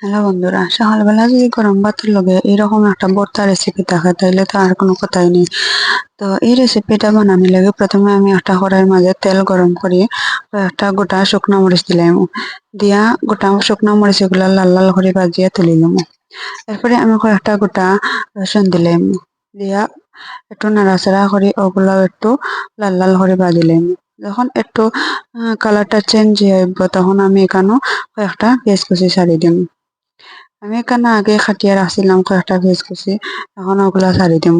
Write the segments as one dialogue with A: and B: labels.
A: Hello বন্ধুরা, সকালবেলা যদি গরম ভাতের লগে এরকম একটা ভর্তা রেসিপি থাকে তাইলে তো আর কোনো কথাই নেই। তো এই রেসিপিটা বানানোর লাগে প্রথমে আমি একটা কড়াইয়ের মাঝে তেল গরম করি, একটা গোটা শুকনো মরিচ দিলাম, দিয়া গোটা শুকনো মরিচ এগুলা লাল লাল করে ভাজিয়া তুলিলাম। এরপরে আমি কয়েকটা গোটা রসুন দিলাম, দিয়া একটু নাড়াচাড়া করে ওগুলাও একটু লাল লাল করে ভাজিলাম। যখন একটু কালারটা চেঞ্জ হয়ে আসবো তখন আমি এখানেও কয়েকটা পেঁয়াজ কুচি ছাড়ি দিম। আমি এখানে আগে খাটিয়া রাখছিলাম কয়েকটা ভেজ কুচি, এখন ওগুলা ছাড়ি দিম।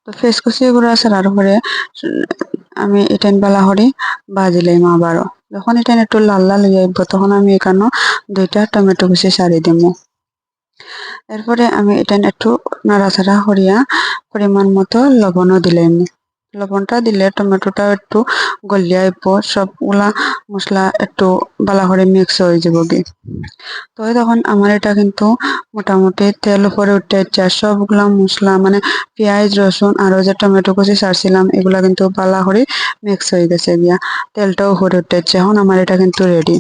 A: তো ভেজ কুচি গুলা ছাড়ার পরে আমি এটান বালা করে ভাজিলাম আবারও। যখন এটা একটু লাল লাল হয়ে যাইব তখন আমি এখানে দুইটা টমেটো কুচি ছাড়ি দিম। এরপরে আমি এটা একটু নাড়াচাড়া করিয়া পরিমাণ মতো লবণও দিলাম। লবণটা দিলে টমেটোটা একটু গলিয়া আইব, সবগুলা মশলা একটু ভালো করে মিক্স হয়ে যাব গে। তো তখন আমার এটা কিন্তু মোটামুটি তেল উপরে উঠে যাচ্ছে, সবগুলা মশলা মানে পেঁয়াজ রসুন আরো যে টমেটো কুচি ছাড়ছিলাম এগুলা কিন্তু ভালো করে মিক্স হয়ে গেছে গিয়া, তেলটাও উপরে উঠেছে। এখন আমার এটা কিন্তু রেডি।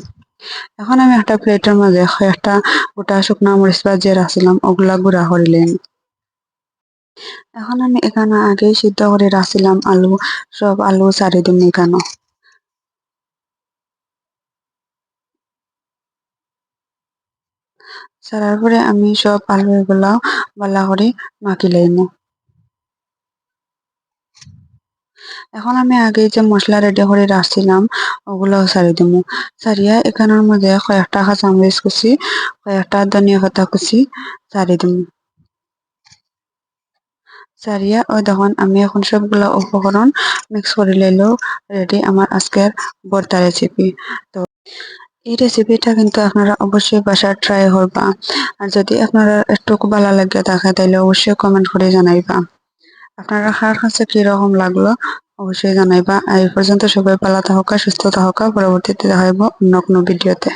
A: এখন আমি একটা প্লেটের মাঝে একটা গোটা শুকনা মরিচ ভাজিয়ে রাখছিলাম ওগুলা গুঁড়া করিলেন। এখন আমি এখানে আগে সিদ্ধ করে রাখছিলাম আলু, সব আলু ছাড়ি দিম এখানে। ছাড়ার পরে আমি সব আলু এগুলা ভালো করে মাখি লাইম। এখন আমি আগে যে মশলা রেডি করে রাখছিলাম ওগুলাও ছাড়ি দিমু। ছাড়িয়া এখানের মধ্যে কয়েকটা কাঁচামরিচ কুচি, কয়েকটা ধনিয়া পাতা কুচি ছাড়ি দিমু। ছাড়িয়া ওই দেখুন আমি এখন সবগুলা উপকরণ মিক্স করে লইলেও রেডি আমার আজকের ভর্তা রেসিপি। তো এই রেসিপিটা কিন্তু আপনারা অবশ্যই বাসায় ট্রাই করবা। আর যদি আপনারা একটু ভালো লাগে থাকে তাইলে অবশ্যই কমেন্ট করে জানাইবা। আপনারা কার কাছে কিরকম লাগলো অবশ্যই জানাইবা। আর এই পর্যন্ত সবাই ভালো থাকা সুস্থ থাকা, পরবর্তীতে দেখা হইব অন্য কোনো ভিডিওতে।